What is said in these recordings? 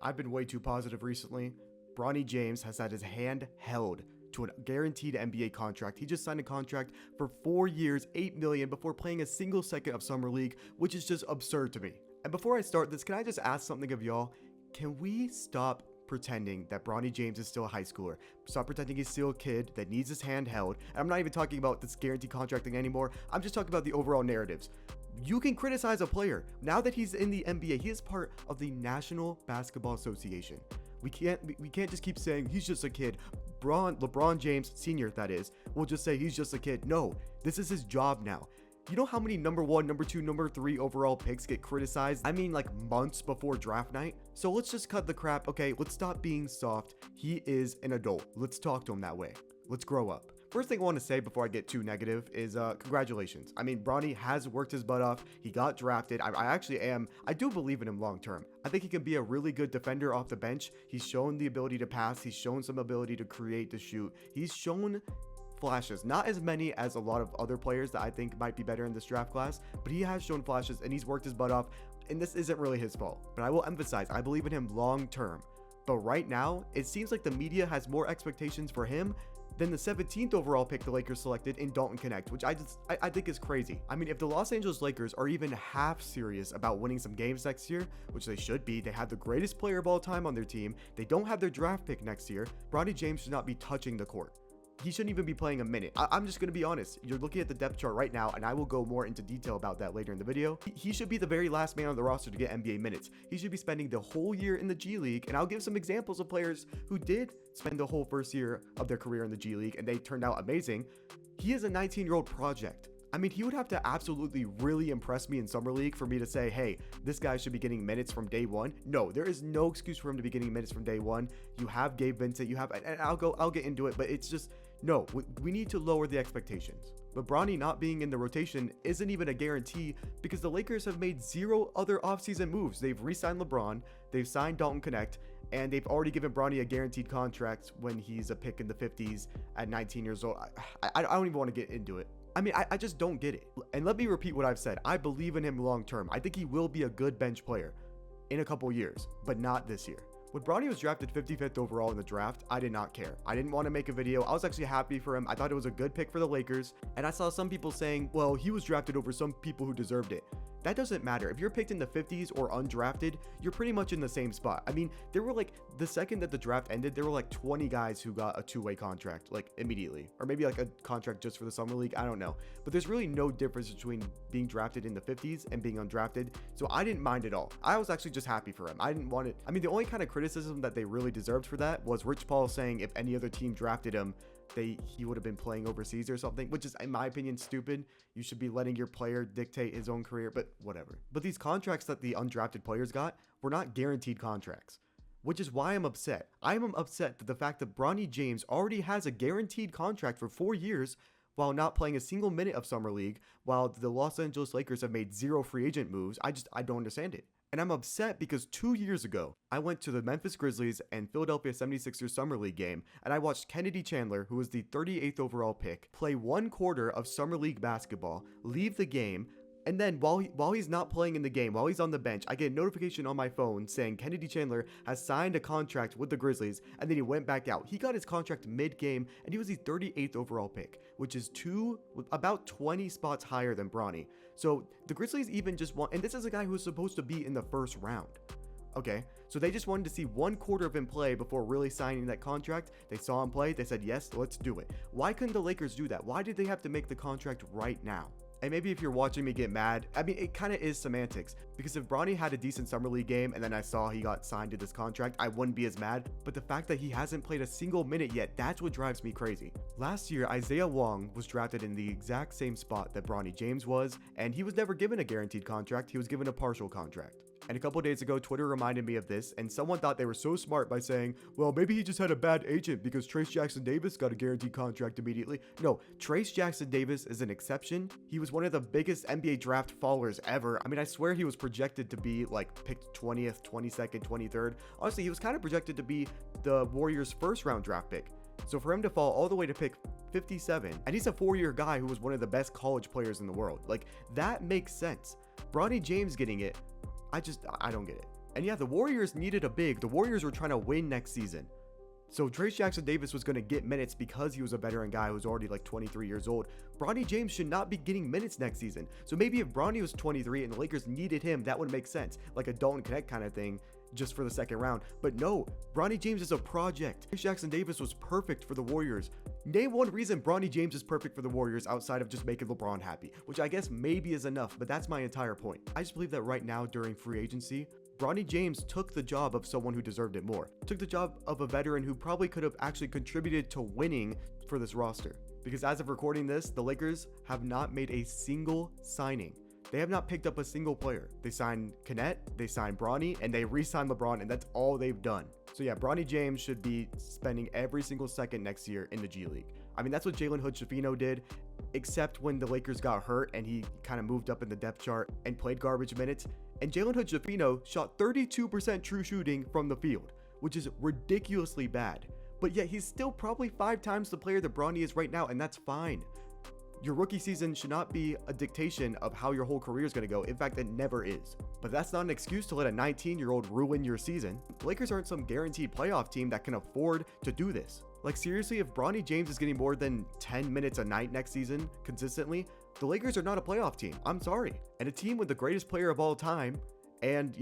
I've been way too positive recently. Bronny James has had his hand held to a guaranteed NBA contract. He just signed a contract for 4 years, $8 million before playing a single second of Summer League, which is just absurd to me. And before I start this, can I just ask something of y'all? Can we stop pretending that Bronny James is still a high schooler? Stop pretending he's still a kid that needs his hand held. And I'm not even talking about this guaranteed contract thing anymore. I'm just talking about the overall narratives. You can criticize a player. Now that he's in the NBA, he is part of the National Basketball Association. We can't just keep saying he's just a kid. LeBron James Sr., that is, will just say he's just a kid. No, this is his job now. You know how many number 1, number 2, number 3 overall picks get criticized? I mean, like months before draft night. So let's just cut the crap. Okay, let's stop being soft. He is an adult. Let's talk to him that way. Let's grow up. First thing I want to say before I get too negative is congratulations. I mean, Bronny has worked his butt off. He got drafted. I do believe in him long term. I think he can be a really good defender off the bench. He's shown the ability to pass. He's shown some ability to create, to shoot. He's shown flashes, not as many as a lot of other players that I think might be better in this draft class, but he has shown flashes and he's worked his butt off, and this isn't really his fault. But I will emphasize, I believe in him long term. But right now, it seems like the media has more expectations for him than the 17th overall pick the Lakers selected in Dalton Connect, which I think is crazy. I mean, if the Los Angeles Lakers are even half serious about winning some games next year, which they should be, they have the greatest player of all time on their team, they don't have their draft pick next year, Bronny James should not be touching the court. He shouldn't even be playing a minute. I'm just going to be honest. You're looking at the depth chart right now, and I will go more into detail about that later in the video. He should be the very last man on the roster to get NBA minutes. He should be spending the whole year in the G League, and I'll give some examples of players who did spend the whole first year of their career in the G League, and they turned out amazing. He is a 19-year-old project. I mean, he would have to absolutely really impress me in Summer League for me to say, hey, this guy should be getting minutes from day one. No, there is no excuse for him to be getting minutes from day one. You have Gabe Vincent, and I'll get into it, but it's just, no, we need to lower the expectations. But Bronny not being in the rotation isn't even a guarantee because the Lakers have made 0 other offseason moves. They've re-signed LeBron, they've signed Dalton Connect, and they've already given Bronny a guaranteed contract when he's a pick in the 50s at 19 years old. I don't even want to get into it. I mean, I just don't get it. And let me repeat what I've said. I believe in him long term. I think he will be a good bench player in a couple years, but not this year. When Bronny was drafted 55th overall in the draft, I did not care. I didn't want to make a video. I was actually happy for him. I thought it was a good pick for the Lakers. And I saw some people saying, well, he was drafted over some people who deserved it. That doesn't matter. If you're picked in the 50s or undrafted, you're pretty much in the same spot. I mean, there were like, the second that the draft ended, there were like 20 guys who got a 2-way contract, like immediately. Or maybe like a contract just for the Summer League. I don't know. But there's really no difference between being drafted in the 50s and being undrafted. So I didn't mind at all. I was actually just happy for him. I didn't want it. I mean, the only kind of criticism that they really deserved for that was Rich Paul saying if any other team drafted him, he would have been playing overseas or something, which is, in my opinion, stupid. You should be letting your player dictate his own career, but whatever. But these contracts that the undrafted players got were not guaranteed contracts, which is why I'm upset. I am upset that the fact that Bronny James already has a guaranteed contract for 4 years while not playing a single minute of Summer League, while the Los Angeles Lakers have made 0 free agent moves. I don't understand it. And I'm upset because 2 years ago, I went to the Memphis Grizzlies and Philadelphia 76ers Summer League game, and I watched Kennedy Chandler, who was the 38th overall pick, play 1 quarter of Summer League basketball, leave the game, and then while he's not playing in the game, while he's on the bench, I get a notification on my phone saying Kennedy Chandler has signed a contract with the Grizzlies, and then he went back out. He got his contract mid-game, and he was the 38th overall pick, which is about 20 spots higher than Bronny. So the Grizzlies even just want, and this is a guy who was supposed to be in the first round. Okay, so they just wanted to see 1 quarter of him play before really signing that contract. They saw him play, they said, yes, let's do it. Why couldn't the Lakers do that? Why did they have to make the contract right now? And maybe if you're watching me get mad, I mean, it kind of is semantics, because if Bronny had a decent Summer League game and then I saw he got signed to this contract, I wouldn't be as mad. But the fact that he hasn't played a single minute yet, that's what drives me crazy. Last year, Isaiah Wong was drafted in the exact same spot that Bronny James was, and he was never given a guaranteed contract. He was given a partial contract. And a couple days ago, Twitter reminded me of this, and someone thought they were so smart by saying, well, maybe he just had a bad agent because Trace Jackson Davis got a guaranteed contract immediately. No, Trace Jackson Davis is an exception. He was one of the biggest NBA draft followers ever. I mean, I swear he was projected to be like picked 20th, 22nd, 23rd. Honestly, he was kind of projected to be the Warriors' first round draft pick. So for him to fall all the way to pick 57, and he's a 4-year guy who was one of the best college players in the world. Like, that makes sense. Bronny James getting it, I don't get it. And yeah, the Warriors needed a big. The Warriors were trying to win next season. So Trayce Jackson-Davis was going to get minutes because he was a veteran guy who's already like 23 years old. Bronny James should not be getting minutes next season. So maybe if Bronny was 23 and the Lakers needed him, that would make sense. Like a Dalton Connect kind of thing, just for the second round. But no, Bronny James is a project. Trayce Jackson-Davis was perfect for the Warriors. Name one reason Bronny James is perfect for the Warriors outside of just making LeBron happy, which I guess maybe is enough, but that's my entire point. I just believe that right now during free agency, Bronny James took the job of someone who deserved it more. Took the job of a veteran who probably could have actually contributed to winning for this roster. Because as of recording this, the Lakers have not made a single signing. They have not picked up a single player. They signed Connect, they signed Bronny, and they re-signed LeBron, and that's all they've done. So yeah, Bronny James should be spending every single second next year in the G League. I mean, that's what Jalen Hood-Schifino did, except when the Lakers got hurt and he kind of moved up in the depth chart and played garbage minutes. And Jalen Hood-Schifino shot 32% true shooting from the field, which is ridiculously bad. But yet he's still probably 5 times the player that Bronny is right now, and that's fine. Your rookie season should not be a dictation of how your whole career is going to go. In fact, it never is. But that's not an excuse to let a 19-year-old ruin your season. The Lakers aren't some guaranteed playoff team that can afford to do this. Like seriously, if Bronny James is getting more than 10 minutes a night next season consistently, the Lakers are not a playoff team. I'm sorry. And a team with the greatest player of all time and,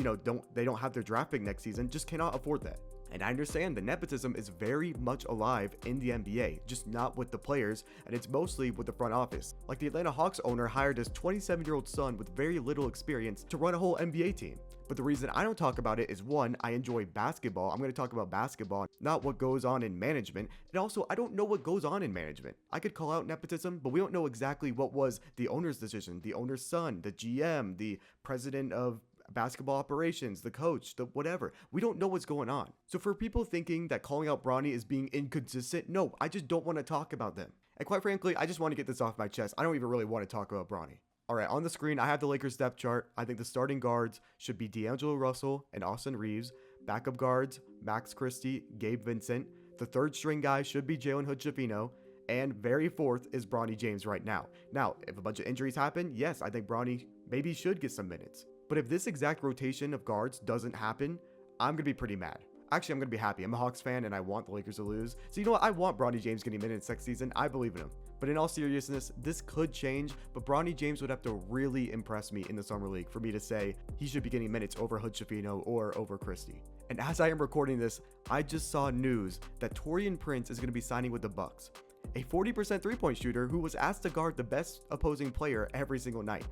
they don't have their draft pick next season just cannot afford that. And I understand the nepotism is very much alive in the NBA, just not with the players, and it's mostly with the front office. Like the Atlanta Hawks owner hired his 27-year-old son with very little experience to run a whole NBA team. But the reason I don't talk about it is, one, I enjoy basketball. I'm going to talk about basketball, not what goes on in management. And also, I don't know what goes on in management. I could call out nepotism, but we don't know exactly what was the owner's decision, the owner's son, the GM, the president of basketball operations, the coach, the whatever. We don't know what's going on. So for people thinking that calling out Bronny is being inconsistent, no, I just don't want to talk about them. And quite frankly, I just want to get this off my chest. I don't even really want to talk about Bronny. All right, on the screen, I have the Lakers depth chart. I think the starting guards should be D'Angelo Russell and Austin Reeves. Backup guards, Max Christie, Gabe Vincent. The third string guy should be Jalen Hood-Schifino. And very fourth is Bronny James right now. Now, if a bunch of injuries happen, yes, I think Bronny maybe should get some minutes. But if this exact rotation of guards doesn't happen, I'm going to be pretty mad. Actually, I'm going to be happy. I'm a Hawks fan and I want the Lakers to lose. So you know what? I want Bronny James getting minutes next season. I believe in him. But in all seriousness, this could change, but Bronny James would have to really impress me in the Summer League for me to say he should be getting minutes over Hood-Schifino or over Christie. And as I am recording this, I just saw news that Taurean Prince is going to be signing with the Bucks, a 40% three-point shooter who was asked to guard the best opposing player every single night.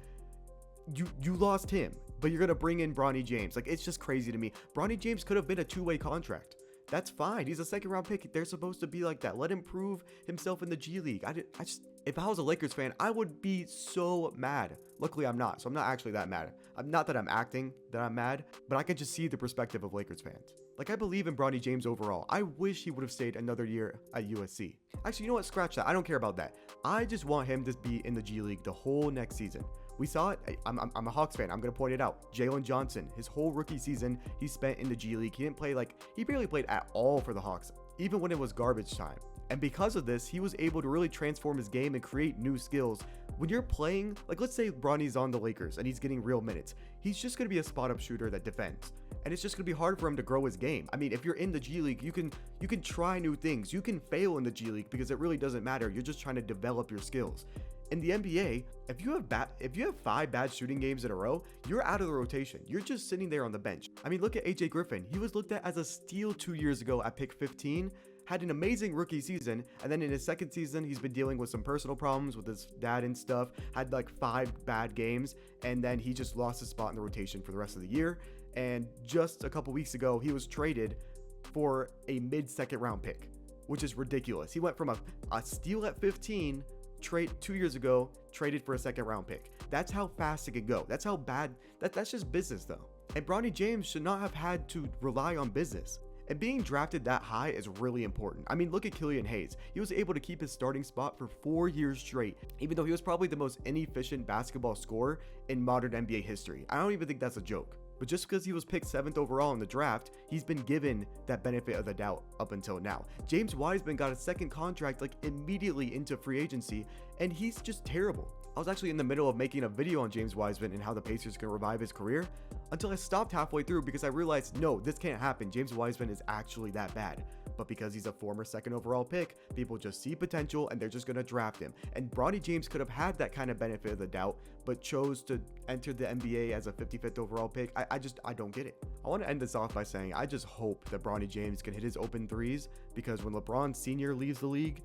You lost him, but you're going to bring in Bronny James. Like, it's just crazy to me. Bronny James could have been a two-way contract. That's fine. He's a second-round pick. They're supposed to be like that. Let him prove himself in the G League. If I was a Lakers fan, I would be so mad. Luckily, I'm not, so I'm not actually that mad. Not that I'm acting that I'm mad, but I can just see the perspective of Lakers fans. Like, I believe in Bronny James overall. I wish he would have stayed another year at USC. Actually, you know what? Scratch that. I don't care about that. I just want him to be in the G League the whole next season. We saw it. I'm a Hawks fan. I'm going to point it out. Jalen Johnson, his whole rookie season, he spent in the G League. He barely played at all for the Hawks, even when it was garbage time. And because of this, he was able to really transform his game and create new skills. When you're playing, like let's say Bronny's on the Lakers and he's getting real minutes, he's just going to be a spot-up shooter that defends. And it's just going to be hard for him to grow his game. I mean, if you're in the G League, you can try new things. You can fail in the G League because it really doesn't matter. You're just trying to develop your skills. In the NBA, if you have 5 bad shooting games in a row, you're out of the rotation. You're just sitting there on the bench. I mean, look at AJ Griffin. He was looked at as a steal 2 years ago at pick 15, had an amazing rookie season, and then in his second season, he's been dealing with some personal problems with his dad and stuff, had like 5 bad games, and then he just lost his spot in the rotation for the rest of the year. And just a couple weeks ago, he was traded for a mid-second round pick, which is ridiculous. He went from a steal at 15 trade 2 years ago, traded for a second round pick. That's how fast it can go. That's how bad, that's just business though. And Bronny James should not have had to rely on business. And being drafted that high is really important. I mean, look at Killian Hayes. He was able to keep his starting spot for 4 years straight, even though he was probably the most inefficient basketball scorer in modern NBA history. I don't even think that's a joke. But just because he was picked 7th overall in the draft, he's been given that benefit of the doubt up until now. James Wiseman got a second contract like immediately into free agency, and he's just terrible. I was actually in the middle of making a video on James Wiseman and how the Pacers can revive his career until I stopped halfway through because I realized, no, this can't happen. James Wiseman is actually that bad. But because he's a former second overall pick, people just see potential and they're just going to draft him. And Bronny James could have had that kind of benefit of the doubt, but chose to enter the NBA as a 55th overall pick. I don't get it. I want to end this off by saying I just hope that Bronny James can hit his open threes, because when LeBron Sr. leaves the league,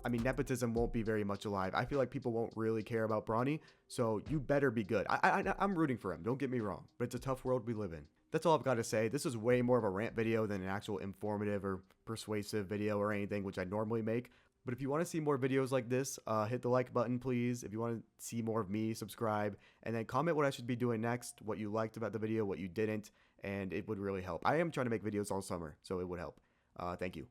I mean, nepotism won't be very much alive. I feel like people won't really care about Bronny, so you better be good. I'm rooting for him, don't get me wrong, but it's a tough world we live in. That's all I've got to say. This is way more of a rant video than an actual informative or persuasive video or anything, which I normally make. But if you want to see more videos like this, hit the like button, please. If you want to see more of me, subscribe, and then comment what I should be doing next, what you liked about the video, what you didn't, and it would really help. I am trying to make videos all summer, so it would help. Thank you.